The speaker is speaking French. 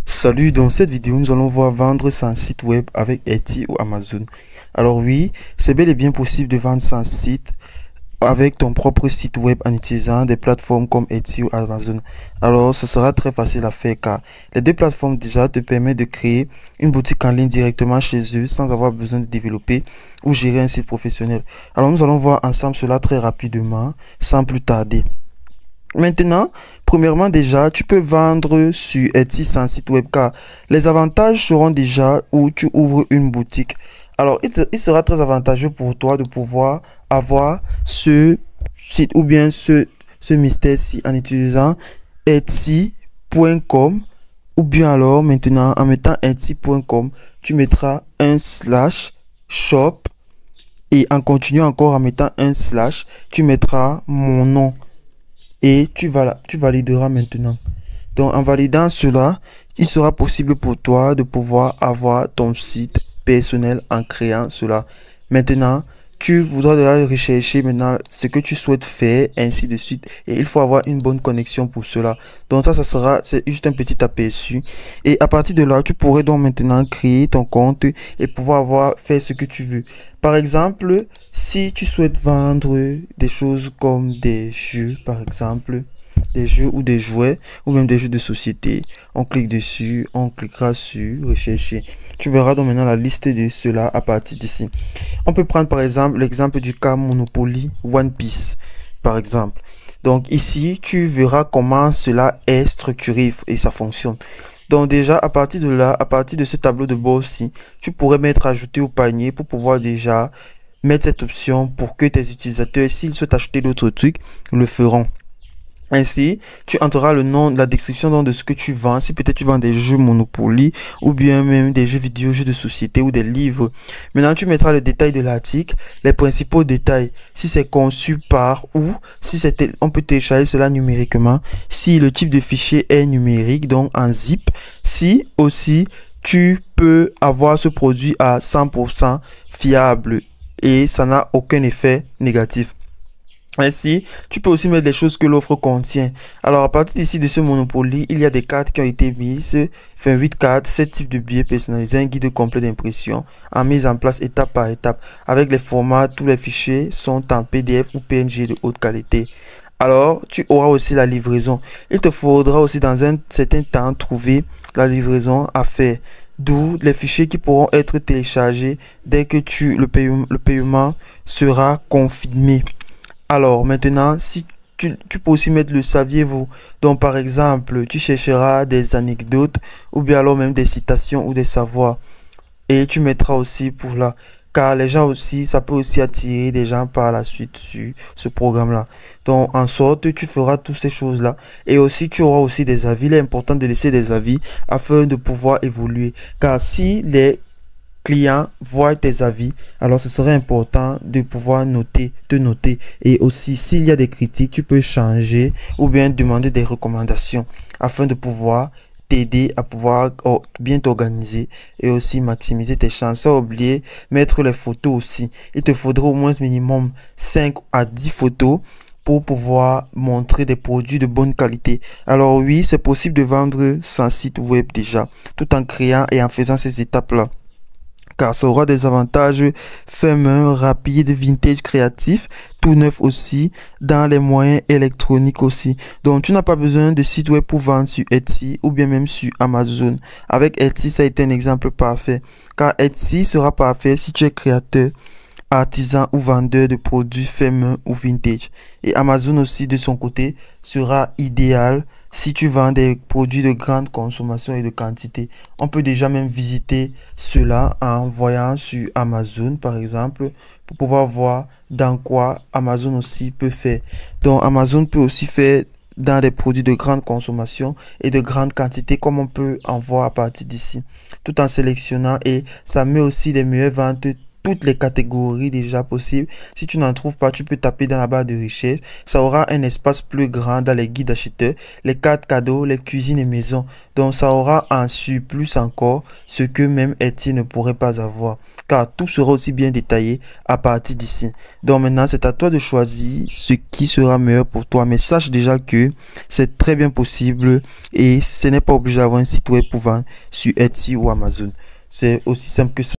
Salut, dans cette vidéo, nous allons voir vendre son site web avec Etsy ou Amazon. Alors oui, c'est bel et bien possible de vendre son site avec ton propre site web en utilisant des plateformes comme Etsy ou Amazon. Alors, ce sera très facile à faire car les deux plateformes déjà te permettent de créer une boutique en ligne directement chez eux sans avoir besoin de développer ou gérer un site professionnel. Alors, nous allons voir ensemble cela très rapidement, sans plus tarder. Maintenant, premièrement déjà, tu peux vendre sur Etsy sans site web car les avantages seront déjà où tu ouvres une boutique. Alors, il sera très avantageux pour toi de pouvoir avoir ce site ou bien ce mystère-ci en utilisant Etsy.com ou bien alors maintenant en mettant Etsy.com, tu mettras un slash shop et en continuant encore en mettant un slash, tu mettras mon nom. Et tu valideras maintenant. Donc, en validant cela, il sera possible pour toi de pouvoir avoir ton site personnel en créant cela. Maintenant, tu voudras déjà rechercher maintenant ce que tu souhaites faire, ainsi de suite. Et il faut avoir une bonne connexion pour cela. Donc ça c'est juste un petit aperçu. Et à partir de là, tu pourrais donc maintenant créer ton compte et pouvoir faire ce que tu veux. Par exemple, si tu souhaites vendre des choses comme des jeux, par exemple, des jeux ou des jouets ou même des jeux de société, on clique dessus, on cliquera sur rechercher. Tu verras donc maintenant la liste de cela à partir d'ici. On peut prendre par exemple l'exemple du cas Monopoly One Piece par exemple. Donc ici tu verras comment cela est structuré et ça fonctionne. Donc déjà à partir de là, à partir de ce tableau de bord-ci, tu pourrais mettre ajouter au panier pour pouvoir déjà mettre cette option pour que tes utilisateurs, s'ils souhaitent acheter d'autres trucs, le feront. Ainsi, tu entreras le nom, la description de ce que tu vends. Si peut-être tu vends des jeux Monopoly ou bien même des jeux vidéo, jeux de société ou des livres. Maintenant, tu mettras le détail de l'article, les principaux détails. Si c'est conçu par ou si c'était, on peut télécharger cela numériquement. Si le type de fichier est numérique, donc en zip. Si aussi tu peux avoir ce produit à 100% fiable et ça n'a aucun effet négatif. Ainsi, tu peux aussi mettre les choses que l'offre contient. Alors, à partir d'ici de ce Monopoly, il y a des cartes qui ont été mises, enfin 8 cartes, 7 types de billets personnalisés, un guide complet d'impression, en mise en place étape par étape. Avec les formats, tous les fichiers sont en PDF ou PNG de haute qualité. Alors, tu auras aussi la livraison. Il te faudra aussi dans un certain temps trouver la livraison à faire. D'où les fichiers qui pourront être téléchargés dès que le paiement sera confirmé. Alors maintenant, si tu peux aussi mettre le saviez-vous. Donc par exemple, tu chercheras des anecdotes ou bien alors même des citations ou des savoirs. Et tu mettras aussi pour là. Car les gens aussi, ça peut aussi attirer des gens par la suite sur ce programme-là. Donc en sorte, tu feras toutes ces choses-là. Et aussi, tu auras aussi des avis. Il est important de laisser des avis afin de pouvoir évoluer. Car si les clients voient tes avis, alors ce serait important de pouvoir te noter. Et aussi, s'il y a des critiques, tu peux changer ou bien demander des recommandations afin de pouvoir t'aider à pouvoir bien t'organiser et aussi maximiser tes chances. Sans oublier, mettre les photos aussi. Il te faudra au moins minimum 5 à 10 photos pour pouvoir montrer des produits de bonne qualité. Alors oui, c'est possible de vendre sans site web déjà, tout en créant et en faisant ces étapes-là. Car ça aura des avantages fait main, rapide, vintage, créatif, tout neuf aussi, dans les moyens électroniques aussi. Donc tu n'as pas besoin de site web pour vendre sur Etsy ou bien même sur Amazon. Avec Etsy, ça a été un exemple parfait. Car Etsy sera parfait si tu es créateur, artisan ou vendeur de produits fait main ou vintage. Et Amazon aussi de son côté sera idéal si tu vends des produits de grande consommation et de quantité. On peut déjà même visiter cela en voyant sur Amazon par exemple pour pouvoir voir dans quoi Amazon aussi peut faire. Donc Amazon peut aussi faire dans des produits de grande consommation et de grande quantité comme on peut en voir à partir d'ici. Tout en sélectionnant et ça met aussi les meilleures ventes toutes les catégories déjà possibles. Si tu n'en trouves pas, tu peux taper dans la barre de recherche. Ça aura un espace plus grand dans les guides acheteurs, les cartes cadeaux, les cuisines et maisons. Donc ça aura en surplus encore ce que même Etsy ne pourrait pas avoir, car tout sera aussi bien détaillé à partir d'ici. Donc maintenant, c'est à toi de choisir ce qui sera meilleur pour toi. Mais sache déjà que c'est très bien possible et ce n'est pas obligé d'avoir un site web pour vendre sur Etsy ou Amazon. C'est aussi simple que ça.